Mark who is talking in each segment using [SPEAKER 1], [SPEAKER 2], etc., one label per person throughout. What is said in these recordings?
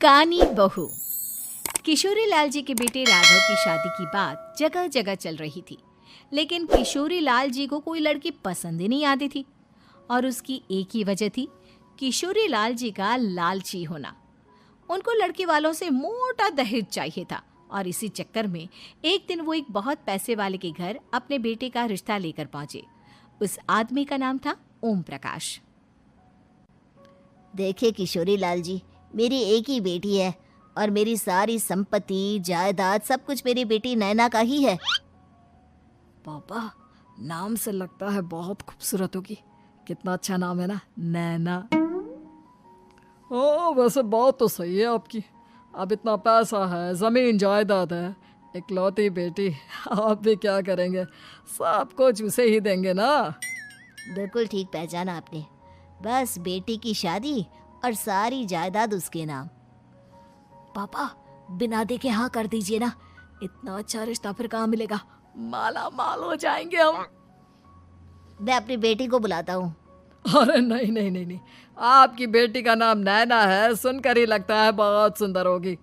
[SPEAKER 1] कानी बहू। किशोरी लाल जी के बेटे राघव की शादी की बात जगह जगह चल रही थी, लेकिन किशोरी लाल जी को कोई लड़की पसंद ही नहीं आती थी। और उसकी एक ही वजह थी, किशोरी लाल जी का लालची होना। उनको लड़की वालों से मोटा दहेज चाहिए था और इसी चक्कर में एक दिन वो एक बहुत पैसे वाले के घर अपने बेटे का रिश्ता लेकर पहुंचे। उस आदमी का नाम था ओम प्रकाश।
[SPEAKER 2] देखिए किशोरी लाल जी, मेरी एक ही बेटी है और मेरी सारी संपत्ति जायदाद सब कुछ मेरी बेटी नैना का ही है।
[SPEAKER 3] पापा, नाम से लगता है बहुत खूबसूरत होगी। कितना अच्छा नाम है ना, नैना। ओ, वैसे बात तो सही है आपकी। अब इतना पैसा है, जमीन जायदाद है, इकलौती बेटी, आप भी क्या करेंगे? सब कुछ उसे ही देंगे ना।
[SPEAKER 2] बिल्कुल ठीक पहचाना आपने। बस बेटी की शादी और सारी जायदाद उसके नाम।
[SPEAKER 3] पापा, बिना देखे हाँ कर दीजिए ना। इतना अच्छा रिश्ता फिर कहाँ मिलेगा? माला माल हो जाएंगे हम।
[SPEAKER 2] मैं अपनी बेटी को बुलाता हूँ।
[SPEAKER 3] अरे नहीं नहीं नहीं नहीं, आपकी बेटी का नाम नैना है, सुनकर ही लगता है बहुत सुंदर होगी।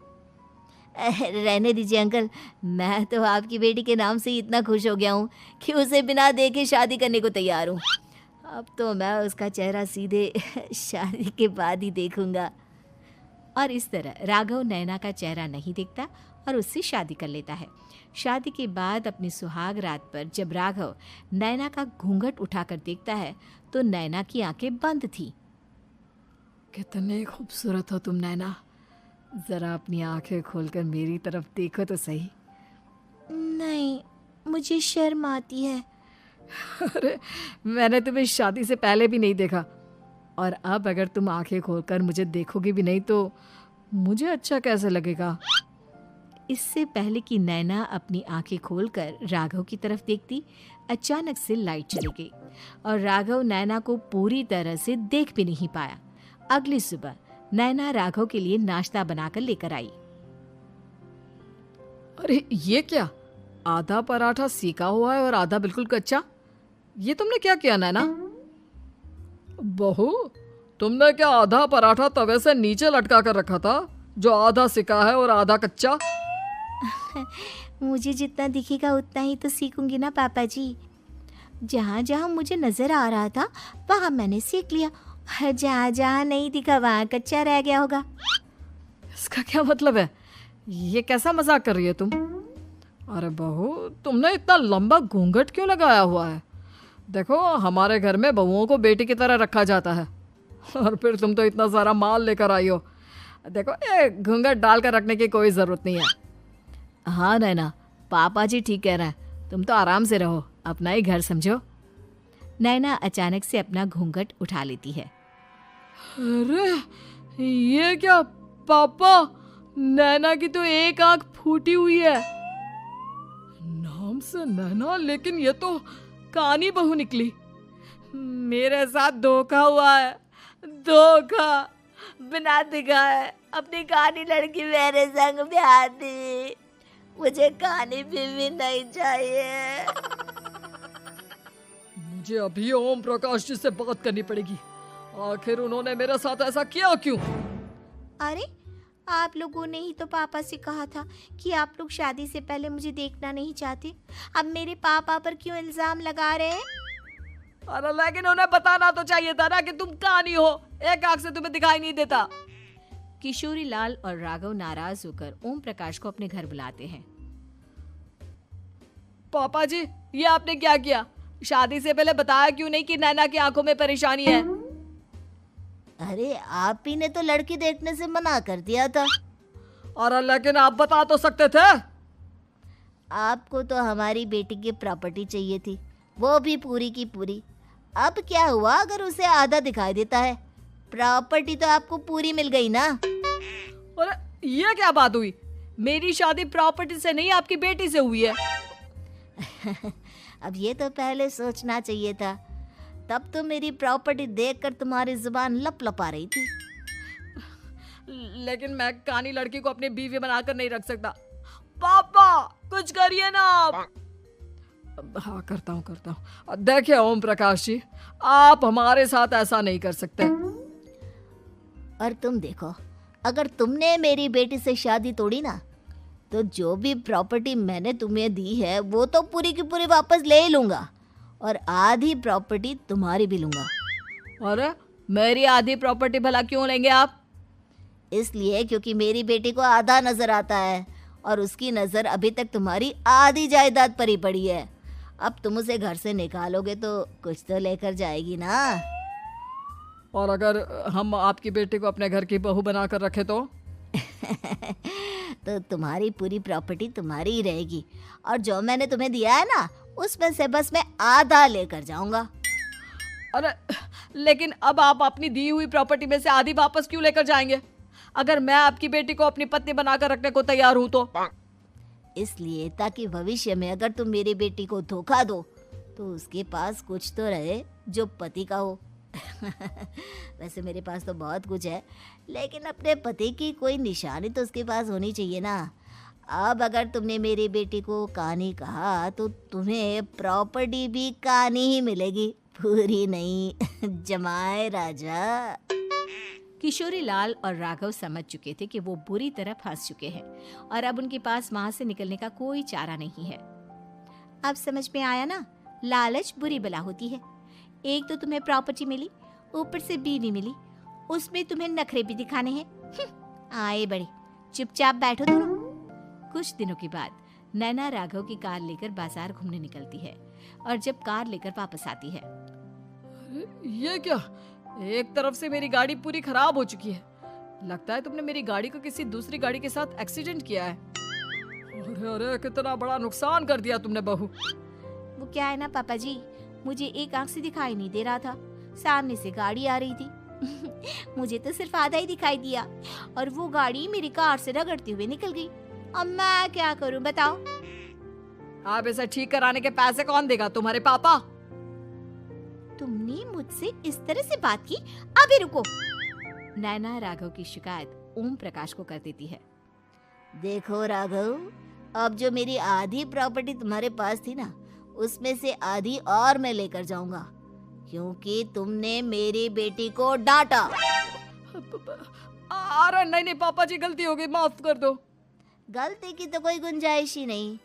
[SPEAKER 2] रहने दीजिए अंकल, मैं तो आपकी बेटी के नाम से ही इतना खुश हो गया हूँ कि उसे बिना देखे शादी करने को तैयार हूँ। अब तो मैं उसका चेहरा सीधे शादी के बाद ही देखूंगा।
[SPEAKER 1] और इस तरह राघव नैना का चेहरा नहीं देखता और उससे शादी कर लेता है। शादी के बाद अपनी सुहाग रात पर जब राघव नैना का घूंघट उठाकर देखता है तो नैना की आंखें बंद थी।
[SPEAKER 3] कितने खूबसूरत हो तुम नैना, जरा अपनी आंखें खोलकर मेरी तरफ देखो तो सही।
[SPEAKER 2] नहीं, मुझे शर्म आती है।
[SPEAKER 3] अरे, मैंने तुम्हें शादी से पहले भी नहीं देखा, और अब अगर तुम आंखें खोलकर मुझे देखोगी भी नहीं तो मुझे अच्छा कैसे लगेगा?
[SPEAKER 1] इससे पहले कि नैना अपनी आंखें खोलकर राघव की तरफ देखती, अचानक से लाइट चली गई और राघव नैना को पूरी तरह से देख भी नहीं पाया। अगली सुबह नैना राघव के लिए नाश्ता बनाकर लेकर आई।
[SPEAKER 3] अरे ये क्या, आधा पराठा सेका हुआ है और आधा बिल्कुल कच्चा। ये तुमने क्या किया नैना? बहू, तुमने क्या आधा पराठा तवे से नीचे लटका कर रखा था, जो आधा सेका है और आधा कच्चा?
[SPEAKER 2] मुझे जितना दिखेगा उतना ही तो सीखूंगी ना पापा जी। जहाँ जहाँ मुझे नजर आ रहा था वहाँ मैंने सीख लिया, जहाँ जहाँ नहीं दिखा वहाँ कच्चा रह गया होगा।
[SPEAKER 3] इसका क्या मतलब है? ये कैसा मजाक कर रही है तुम? अरे बहू, तुमने इतना लंबा घूंघट क्यों लगाया हुआ है? देखो, हमारे घर में बहुओं को बेटी की तरह रखा जाता है, और फिर तुम तो इतना सारा माल लेकर आई हो। देखो, ये घूंघट डालकर रखने की कोई ज़रूरत नहीं है।
[SPEAKER 1] हाँ नैना, पापा जी ठीक कह रहे हैं, तुम तो आराम से रहो, अपना ही घर समझो। नैना अचानक से अपना घूंघट उठा लेती है।
[SPEAKER 3] अरे ये क्या पापा, नैना की तो एक आंख फूटी हुई है। नाम से नैना, लेकिन ये तो कानी बहू निकली। मेरे साथ धोखा हुआ है, धोखा।
[SPEAKER 2] बिना दिखाए अपनी कानी लड़की मेरे संग ब्याह दी। मुझे कानी भी नहीं चाहिए।
[SPEAKER 3] मुझे अभी ओम प्रकाश जी से बात करनी पड़ेगी। आखिर उन्होंने मेरे साथ ऐसा किया क्यों?
[SPEAKER 2] अरे, आप लोगों ने ही तो पापा से कहा था कि आप लोग शादी से पहले मुझे देखना नहीं चाहते। अब मेरे पापा पर क्यों इल्जाम लगा रहे हैं?
[SPEAKER 3] अरे लेकिन उन्हें बताना तो चाहिए था ना कि तुम कानी हो, एक आंख से तुम्हें दिखाई नहीं देता।
[SPEAKER 1] किशोरी लाल और राघव नाराज होकर ओम प्रकाश को अपने घर बुलाते हैं।
[SPEAKER 3] पापा जी, ये आपने क्या किया? शादी से पहले बताया क्यों नहीं कि नैना की आंखों में परेशानी है?
[SPEAKER 2] अरे, आप ही ने तो लड़की देखने से मना कर दिया था।
[SPEAKER 3] और लेकिन आप बता तो सकते थे।
[SPEAKER 2] आपको तो हमारी बेटी की प्रॉपर्टी चाहिए थी, वो भी पूरी की पूरी। अब क्या हुआ अगर उसे आधा दिखाई देता है? प्रॉपर्टी तो आपको पूरी मिल गई ना।
[SPEAKER 3] अरे ये क्या बात हुई? मेरी शादी प्रॉपर्टी से नहीं, आपकी बेटी से हुई है।
[SPEAKER 2] अब ये तो पहले सोचना चाहिए था, तब तो मेरी प्रॉपर्टी देखकर तुम्हारी जुबान लप लपा रही थी।
[SPEAKER 3] लेकिन मैं कानी लड़की को अपनी बीवी बनाकर नहीं रख सकता। पापा, कुछ करिए ना आप। हाँ, करता हूँ। देखिए ओम प्रकाश जी, आप हमारे साथ ऐसा नहीं कर सकते।
[SPEAKER 2] और तुम देखो, अगर तुमने मेरी बेटी से शादी तोड़ी ना, तो जो भी प्रॉपर्टी मैंने तुम्हें दी है वो तो पूरी की पूरी वापस ले ही लूँगा, और आधी प्रॉपर्टी तुम्हारी भी लूँगा।
[SPEAKER 3] अरे मेरी आधी प्रॉपर्टी भला क्यों लेंगे आप?
[SPEAKER 2] इसलिए क्योंकि मेरी बेटी को आधा नज़र आता है और उसकी नज़र अभी तक तुम्हारी आधी जायदाद पर ही पड़ी है। अब तुम उसे घर से निकालोगे तो कुछ तो लेकर जाएगी ना।
[SPEAKER 3] और अगर हम आपकी बेटी को अपने घर की बहू बनाकर रखे तो?
[SPEAKER 2] तो तुम्हारी पूरी प्रॉपर्टी तुम्हारी ही रहेगी, और जो मैंने तुम्हें दिया है ना, उसमें से बस मैं आधा लेकर जाऊंगा।
[SPEAKER 3] अरे लेकिन अब आप अपनी दी हुई प्रॉपर्टी में से आधी वापस क्यों लेकर जाएंगे? अगर मैं आपकी बेटी को अपनी पत्नी बनाकर रखने को तैयार हूं तो?
[SPEAKER 2] इसलिए ताकि भविष्य में अगर तुम मेरी बेटी को धोखा दो तो उसके पास कुछ तो रहे जो पति का हो। वैसे मेरे पास तो बहुत कुछ है, लेकिन अपने पति की कोई निशानी तो उसके पास होनी चाहिए ना। अब अगर तुमने मेरी बेटी को कहानी कहा तो तुम्हें प्रॉपर्टी भी कहानी ही मिलेगी, पूरी नहीं। जमाए राजा।
[SPEAKER 1] किशोरी लाल और राघव समझ चुके थे कि वो बुरी तरह फंस चुके हैं और अब उनके पास वहां से निकलने का कोई चारा नहीं है। अब समझ में आया ना, लालच बुरी बला होती है। एक तो तुम्हें प्रॉपर्टी मिली, ऊपर से बीवी मिली, उसमें तुम्हें नखरे भी दिखाने हैं। आए बड़े, चुपचाप बैठो दोनों। कुछ दिनों के बाद नैना राघव की कार लेकर बाजार घूमने निकलती है और जब कार लेकर वापस आती है,
[SPEAKER 3] ये क्या? एक तरफ से मेरी गाड़ी पूरी खराब हो चुकी है। लगता है तुमने मेरी गाड़ी को किसी दूसरी गाड़ी के साथ एक्सीडेंट किया है। अरे अरे कितना बड़ा नुकसान कर दिया तुमने बहू।
[SPEAKER 1] वो क्या है ना पापा जी, मुझे एक आंख से दिखाई नहीं दे रहा था, सामने से गाड़ी आ रही थी। मुझे तो सिर्फ आधा ही दिखाई दिया और वो गाड़ी मेरी कार से रगड़ते हुए निकल गई। अब मैं क्या करूं बताओ?
[SPEAKER 3] आप इसे ठीक कराने के पैसे कौन देगा? तुम्हारे पापा।
[SPEAKER 1] तुमने मुझसे इस तरह से बात की? अभी रुको। नैना राघव की शिकायत ओम प्रकाश को कर देती है।
[SPEAKER 2] देखो राघव, अब जो मेरी आधी प्रॉपर्टी तुम्हारे पास थी ना, उसमें से आधी और मैं लेकर जाऊंगा, क्योंकि तुमने मेरी बेटी को डांटा।
[SPEAKER 3] अरे नहीं नहीं पापा जी, गलती हो गई, माफ कर दो।
[SPEAKER 2] गलती की तो कोई गुंजाइश ही नहीं।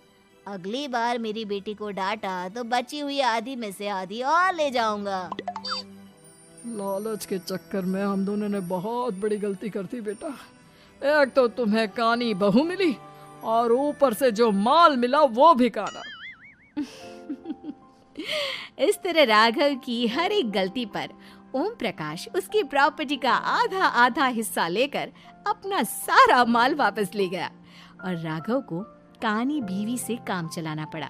[SPEAKER 2] अगली बार मेरी बेटी को डांटा तो बची हुई आधी में से आधी और ले जाऊंगा।
[SPEAKER 3] लालच के चक्कर में हम दोनों ने बहुत बड़ी गलती कर दी बेटा। एक तो तुम्हें कानी बहू मिली और ऊपर से जो माल मिला वो भी काना।
[SPEAKER 1] इस तरह राघव की हर एक गलती पर ओम प्रकाश उसकी प्रॉपर्टी का आधा आधा हिस्सा लेकर अपना सारा माल वापस ले गया और राघव को कानी बीवी से काम चलाना पड़ा।